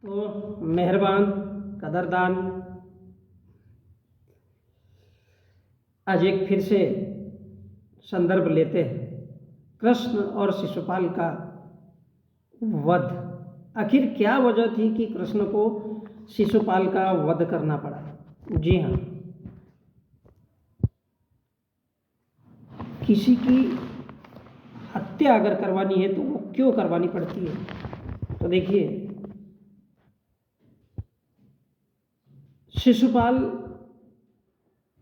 तो मेहरबान कदरदान, आज एक फिर से संदर्भ लेते हैं कृष्ण और शिशुपाल का वध। आखिर क्या वजह थी कि कृष्ण को शिशुपाल का वध करना पड़ा? जी हाँ, किसी की हत्या अगर करवानी है तो वो क्यों करवानी पड़ती है? तो देखिए, शिशुपाल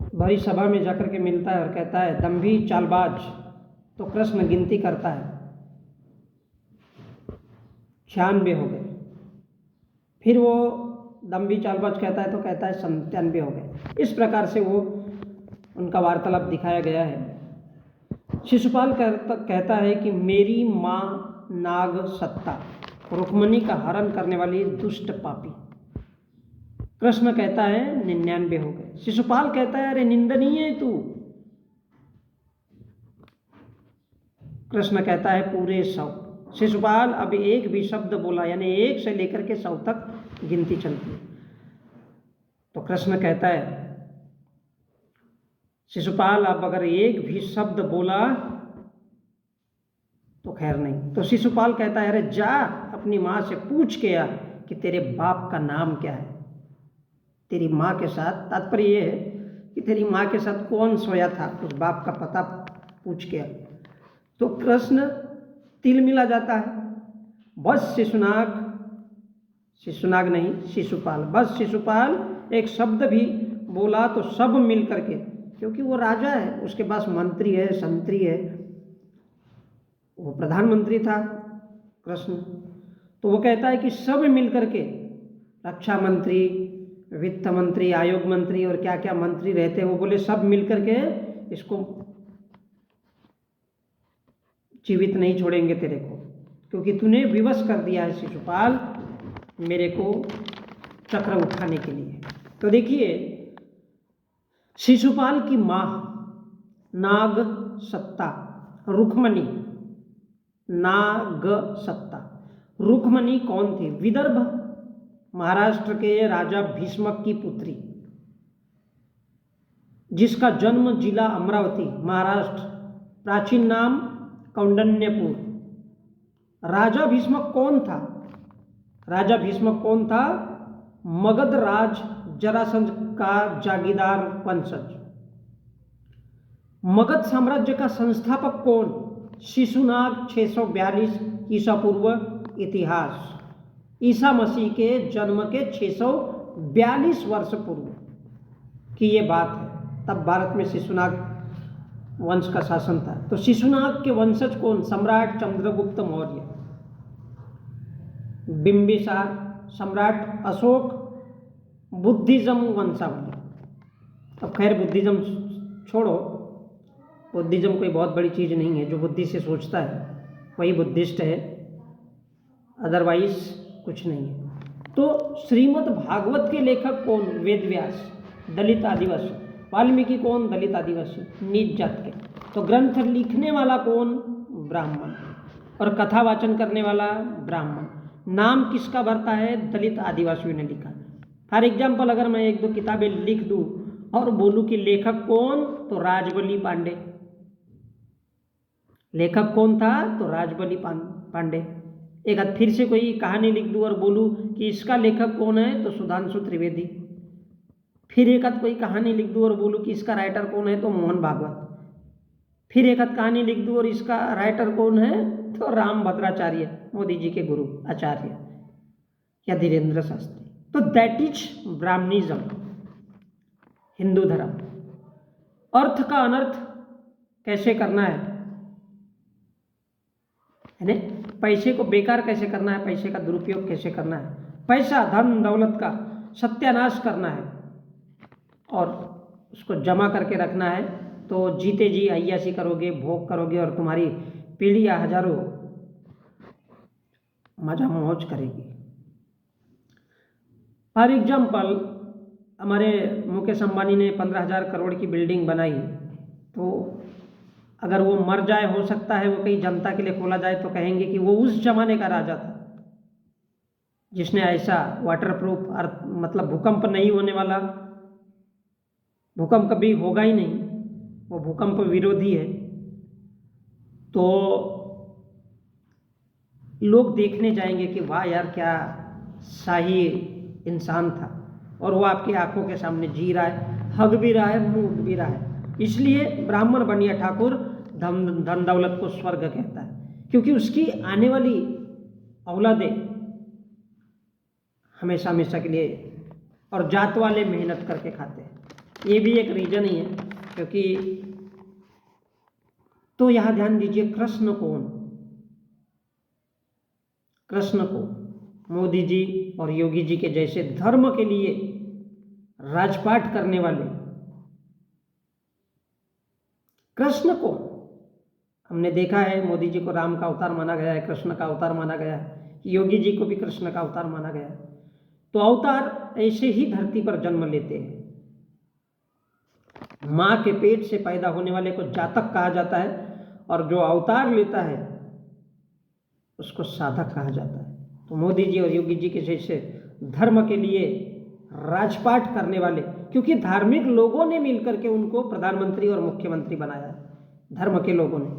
भरी सभा में जाकर के मिलता है और कहता है दंभी चालबाज। तो कृष्ण गिनती करता है, 96 हो गए। फिर वो दंभी चालबाज कहता है तो कहता है 97 हो गए। इस प्रकार से वो उनका वार्तालाप दिखाया गया है। शिशुपाल कहता है कि मेरी माँ नाग सत्ता, रुक्मणी का हरण करने वाली दुष्ट पापी। कृष्ण कहता है 99 हो गए। शिशुपाल कहता है अरे निंदनीय है तू। कृष्ण कहता है पूरे 100। शिशुपाल अब एक भी शब्द बोला, यानी 1 से लेकर के 100 तक गिनती चलती है। तो कृष्ण कहता है शिशुपाल अब अगर एक भी शब्द बोला तो खैर नहीं। तो शिशुपाल कहता है अरे जा अपनी माँ से पूछ के आ कि तेरे बाप का नाम क्या है। तेरी माँ के साथ, तात्पर्य ये है कि तेरी माँ के साथ कौन सोया था, उस बाप का पता पूछ के आ। तो कृष्ण तिल मिला जाता है। बस शिशुनाग नहीं, शिशुपाल, बस शिशुपाल एक शब्द भी बोला तो सब मिल करके, क्योंकि वो राजा है, उसके पास मंत्री है, संतरी है, वो प्रधानमंत्री था कृष्ण। तो वो कहता है कि सब मिल करके, रक्षा मंत्री, वित्त मंत्री, आयोग मंत्री और क्या क्या मंत्री रहते हैं, वो बोले सब मिल करके इसको जीवित नहीं छोड़ेंगे तेरे को, क्योंकि तूने विवश कर दिया है शिशुपाल मेरे को चक्र उठाने के लिए। तो देखिए, शिशुपाल की माँ नाग सत्ता, रुक्मणी, नाग सत्ता। रुक्मणी कौन थी? विदर्भ महाराष्ट्र के राजा भीष्मक की पुत्री, जिसका जन्म जिला अमरावती महाराष्ट्र, प्राचीन नाम कौंडन्यपुर। राजा भीष्मक कौन था? राजा भीष्मक कौन था? मगध राज जरासंध का जागीरदार वंशज। मगध साम्राज्य का संस्थापक कौन? शिशुनाग 642 ईसा पूर्व इतिहास, ईसा मसीह के जन्म के 642 वर्ष पूर्व की ये बात है। तब भारत में शिशुनाग वंश का शासन था। तो शिशुनाग के वंशज कौन? सम्राट चंद्रगुप्त मौर्य, बिंबिसार, सम्राट अशोक, बुद्धिज्म वंशावली। अब खैर बुद्धिज्म छोड़ो, बुद्धिज्म कोई बहुत बड़ी चीज़ नहीं है। जो बुद्धि से सोचता है वही बुद्धिस्ट है, अदरवाइज कुछ नहीं है। तो श्रीमद् भागवत के लेखक कौन? वेदव्यास, दलित आदिवासी। वाल्मीकि कौन? दलित आदिवासी, नीच जात के। तो ग्रंथ लिखने वाला कौन? ब्राह्मण। और कथा वाचन करने वाला ब्राह्मण। नाम किसका भरता है? दलित आदिवासियों ने लिखा। फॉर एग्जाम्पल, अगर मैं 1-2 किताबें लिख दूँ और बोलूँ कि लेखक कौन, तो राजबली पांडे। लेखक कौन था? तो राजबली पांडे। एक आध फिर से कोई कहानी लिख दूँ और बोलूँ कि इसका लेखक कौन है, तो सुधांशु त्रिवेदी। फिर एक आध कोई कहानी लिख दूँ और बोलूँ कि इसका राइटर कौन है, तो मोहन भागवत। फिर एक आध कहानी लिख दूँ और इसका राइटर कौन है, तो राम भद्राचार्य, मोदी जी के गुरु आचार्य, या धीरेन्द्र शास्त्री। तो दैट इज ब्राह्मणिज्म, हिंदू धर्म। अर्थ का अनर्थ कैसे करना है, यानी पैसे को बेकार कैसे करना है, पैसे का दुरुपयोग कैसे करना है, पैसा धन दौलत का सत्यानाश करना है और उसको जमा करके रखना है, तो जीते जी अय्याशी करोगे, भोग करोगे और तुम्हारी पीढ़ियाँ हजारों मजा मौज करेगी। फॉर एग्जाम्पल, हमारे मुकेश अंबानी ने 15,000 करोड़ की बिल्डिंग बनाई, तो अगर वो मर जाए, हो सकता है वो कहीं जनता के लिए खोला जाए, तो कहेंगे कि वो उस जमाने का राजा था। जिसने ऐसा वाटरप्रूफ अर्थ मतलब भूकंप नहीं होने वाला, भूकंप कभी होगा ही नहीं, वो भूकंप विरोधी है, तो लोग देखने जाएंगे कि वाह यार क्या शाही इंसान था, और वो आपकी आंखों के सामने जी रहा है, हग भी रहा है, मूत भी रहा है। इसलिए ब्राह्मण बनिया ठाकुर धन दौलत को स्वर्ग कहता है, क्योंकि उसकी आने वाली औलादें हमेशा हमेशा के लिए, और जात वाले मेहनत करके खाते हैं, ये भी एक रीजन ही है। क्योंकि तो यहां ध्यान दीजिए, कृष्ण को मोदी जी और योगी जी के जैसे धर्म के लिए राजपाट करने वाले कृष्ण को हमने देखा है, मोदी जी को राम का अवतार माना गया है, कृष्ण का अवतार माना गया है, योगी जी को भी कृष्ण का अवतार माना गया है। तो अवतार ऐसे ही धरती पर जन्म लेते हैं। मां के पेट से पैदा होने वाले को जातक कहा जाता है, और जो अवतार लेता है उसको साधक कहा जाता है। तो मोदी जी और योगी जी के जैसे धर्म के लिए राजपाट करने वाले, क्योंकि धार्मिक लोगों ने मिलकर के उनको प्रधानमंत्री और मुख्यमंत्री बनाया है, धर्म के लोगों ने,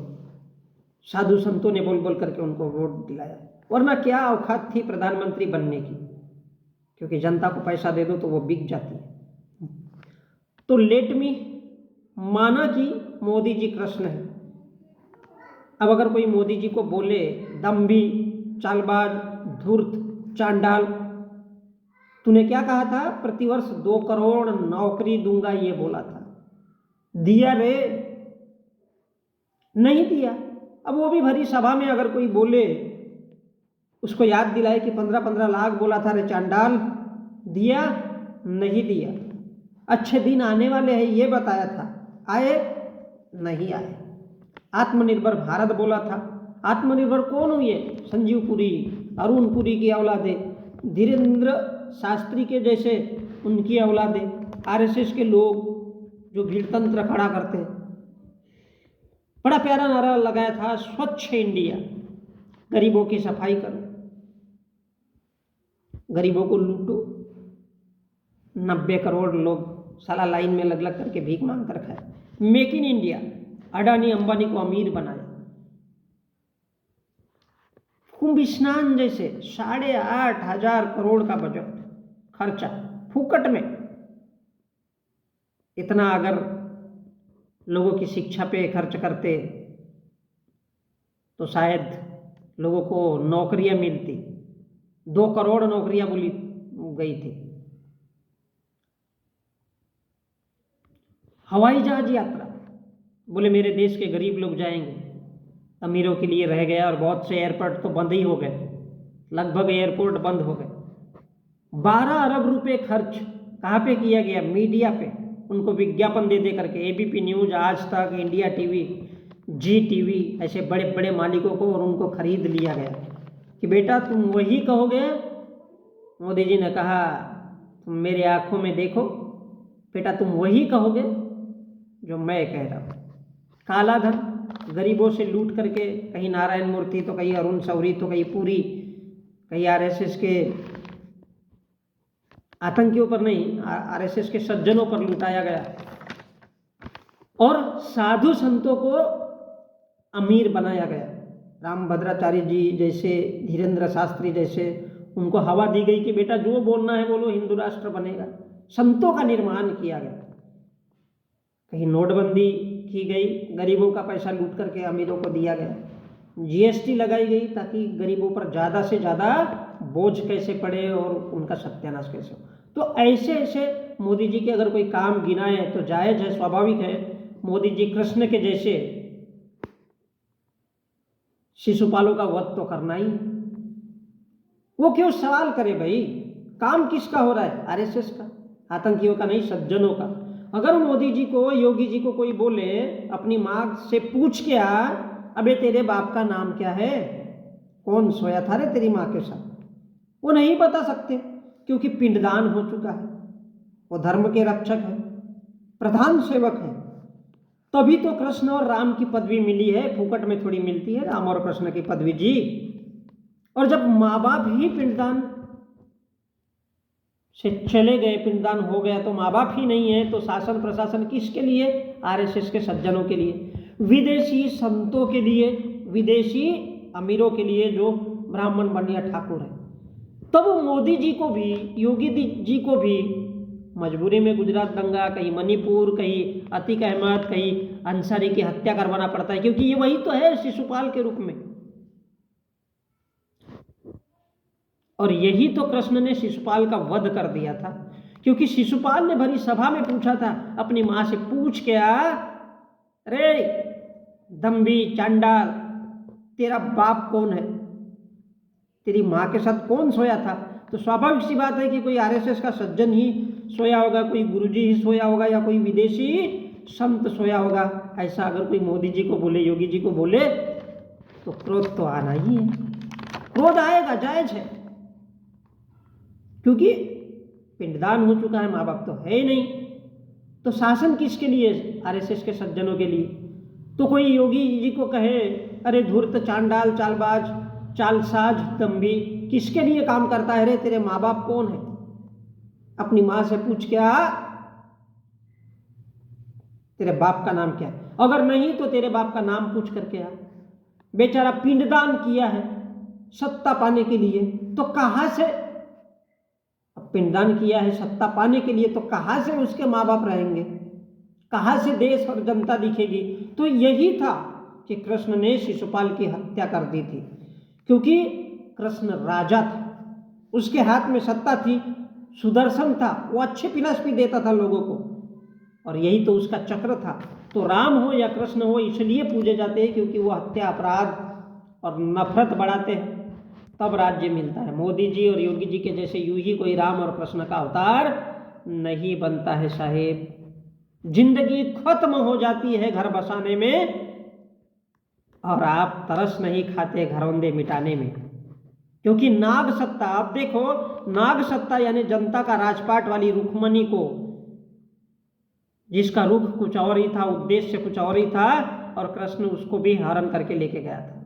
साधु संतों ने बोल बोल करके उनको वोट दिलाया, वरना क्या औकात थी प्रधानमंत्री बनने की, क्योंकि जनता को पैसा दे दो तो वो बिक जाती है। तो लेट मी माना कि मोदी जी कृष्ण है। अब अगर कोई मोदी जी को बोले दम्भी, चालबाज, धूर्त, चांडाल, तूने क्या कहा था, प्रतिवर्ष 2 करोड़ नौकरी दूंगा ये बोला था, दिया रे? नहीं दिया। अब वो भी भरी सभा में अगर कोई बोले, उसको याद दिलाए कि 15-15 लाख बोला था रे चांडाल, दिया? नहीं दिया। अच्छे दिन आने वाले हैं ये बताया था, आए? नहीं आए। आत्मनिर्भर भारत बोला था, आत्मनिर्भर कौन हुए? संजीव पुरी, अरुण पुरी की औलादे, धीरेन्द्र शास्त्री के जैसे उनकी औलादे, आरएसएस के लोग जो भीड़तंत्र खड़ा करते हैं। बड़ा प्यारा नारा लगाया था, स्वच्छ इंडिया, गरीबों की सफाई करो, गरीबों को लूटो। 90 करोड़ लोग साला लाइन में लग लग करके भीख मांग कर खाए। Make in India, Adani Ambani को अमीर बनाया। कुंभ स्नान जैसे 8,500 करोड़ का बजट खर्चा फूकट में। इतना अगर लोगों की शिक्षा पे खर्च करते तो शायद लोगों को नौकरियां मिलती। 2 करोड़ नौकरियां बोली गई थी। हवाई जहाज यात्रा, बोले मेरे देश के गरीब लोग जाएंगे, अमीरों के लिए रह गया, और बहुत से एयरपोर्ट तो बंद ही हो गए, लगभग एयरपोर्ट बंद हो गए। 12 अरब रुपए खर्च कहाँ पे किया गया? मीडिया पे, उनको विज्ञापन दे दे करके, एबीपी न्यूज, आज तक, इंडिया टीवी, जी टीवी, ऐसे बड़े बड़े मालिकों को, और उनको खरीद लिया गया कि बेटा तुम वही कहोगे। मोदी जी ने कहा तुम मेरे आंखों में देखो बेटा, तुम वही कहोगे जो मैं कह रहा हूँ। काला धन, गरीबों से लूट करके, कहीं नारायण मूर्ति तो कहीं अरुण शौरी तो कहीं पूरी, कहीं आरएसएस के आतंकियों पर नहीं, आरएसएस के सज्जनों पर लुटाया गया, और साधु संतों को अमीर बनाया गया। रामभद्राचार्य जी जैसे, धीरेन्द्र शास्त्री जैसे, उनको हवा दी गई कि बेटा जो बोलना है बोलो, हिंदू राष्ट्र बनेगा। संतों का निर्माण किया गया। कहीं नोटबंदी की गई, गरीबों का पैसा लूट करके अमीरों को दिया गया। जीएसटी लगाई गई ताकि गरीबों पर ज़्यादा से ज़्यादा बोझ कैसे पड़े और उनका सत्यानाश कैसे हो। तो ऐसे ऐसे मोदी जी के अगर कोई काम गिनाए तो जायज़ है, स्वाभाविक है। मोदी जी कृष्ण के जैसे शिशुपालों का वध तो करना ही। वो क्यों सवाल करे भाई, काम किसका हो रहा है? आरएसएस का, आतंकियों का नहीं, सज्जनों का। अगर मोदी जी को, योगी जी को कोई बोले, अपनी माँ से पूछ के आ, अबे तेरे बाप का नाम क्या है, कौन सोया था रे तेरी माँ के साथ, वो नहीं बता सकते, क्योंकि पिंडदान हो चुका है। वो धर्म के रक्षक है, प्रधान सेवक है। तभी तो कृष्ण और राम की पदवी मिली है, फूकट में थोड़ी मिलती है राम और कृष्ण की पदवी जी। और जब माँ बाप ही पिंडदान से चले गए, पिंडदान हो गया, तो माँ बाप ही नहीं है, तो शासन प्रशासन किसके लिए? आरएसएस के सज्जनों के लिए, विदेशी संतों के लिए, विदेशी अमीरों के लिए जो ब्राह्मण बनिया ठाकुर है। तब मोदी जी को भी, योगी जी को भी मजबूरी में गुजरात दंगा, कहीं मणिपुर, कहीं अतीक अहमद, कहीं अंसारी की हत्या करवाना पड़ता है, क्योंकि ये वही तो है शिशुपाल के रूप में। और यही तो कृष्ण ने शिशुपाल का वध कर दिया था, क्योंकि शिशुपाल ने भरी सभा में पूछा था, अपनी माँ से पूछ के आ, अरे दम्भी चांडाल, तेरा बाप कौन है, तेरी माँ के साथ कौन सोया था? तो स्वाभाविक सी बात है कि कोई आरएसएस का सज्जन ही सोया होगा, कोई गुरुजी ही सोया होगा, या कोई विदेशी संत सोया होगा। ऐसा अगर कोई मोदी जी को बोले, योगी जी को बोले, तो क्रोध तो आना ही है, क्रोध आएगा, जायज है, क्योंकि पिंडदान हो चुका है, माँ बाप तो है ही नहीं, तो शासन किसके लिए? आरएसएस के सज्जनों के लिए। तो कोई योगी जी को कहे, अरे धूर्त चांडाल, चालबाज, चालसाज, दम्भी, किसके लिए काम करता है रे? तेरे माँ बाप कौन है? अपनी माँ से पूछ के आ, तेरे बाप का नाम क्या है? अगर नहीं तो तेरे बाप का नाम पूछ करके आ। बेचारा पिंडदान किया है सत्ता पाने के लिए, तो कहां से, अब पिंडदान किया है सत्ता पाने के लिए, तो कहां से उसके माँ बाप रहेंगे, कहां से देश और जनता दिखेगी? तो यही था कि कृष्ण ने शिशुपाल की हत्या कर दी थी, क्योंकि कृष्ण राजा था, उसके हाथ में सत्ता थी, सुदर्शन था, वो अच्छे फिलॉसफी देता था लोगों को, और यही तो उसका चक्र था। तो राम हो या कृष्ण हो, इसलिए पूजे जाते हैं क्योंकि वो हत्या, अपराध और नफरत बढ़ाते हैं, तब राज्य मिलता है। मोदी जी और योगी जी के जैसे यूं ही कोई राम और कृष्ण का अवतार नहीं बनता है साहेब। जिंदगी खत्म हो जाती है घर बसाने में, और आप तरस नहीं खाते घरौंदे मिटाने में, क्योंकि नाग सत्ता, आप देखो, नाग सत्ता यानी जनता का राजपाट वाली रुक्मणी को, जिसका रुख कुछ और ही था, उद्देश्य कुछ और ही था, और कृष्ण उसको भी हरण करके लेके गया था,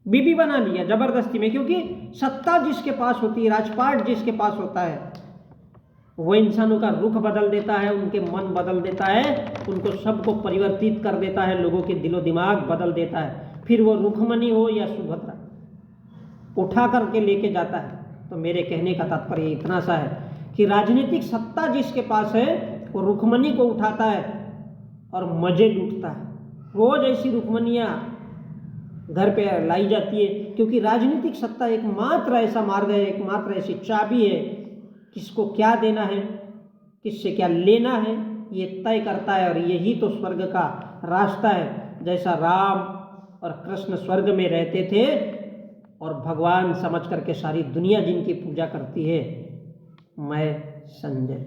बीबी बना लिया जबरदस्ती में, क्योंकि सत्ता जिसके पास होती है, राजपाट जिसके पास होता है, वो इंसानों का रुख बदल देता है, उनके मन बदल देता है, उनको सबको परिवर्तित कर देता है, लोगों के दिलो दिमाग बदल देता है। फिर वो रुक्मणी हो या सुभद्रा, उठा करके लेके जाता है। तो मेरे कहने का तात्पर्य इतना सा है कि राजनीतिक सत्ता जिसके पास है, वो रुक्मणी को उठाता है और मजे लूटता है। रोज ऐसी रुक्मणियाँ घर पे लाई जाती है, क्योंकि राजनीतिक सत्ता एकमात्र ऐसा मार्ग है, एकमात्र ऐसी चाबी है, किसको क्या देना है, किससे क्या लेना है, ये तय करता है। और यही तो स्वर्ग का रास्ता है। जैसा राम और कृष्ण स्वर्ग में रहते थे और भगवान समझ करके सारी दुनिया जिनकी पूजा करती है। मैं संजय।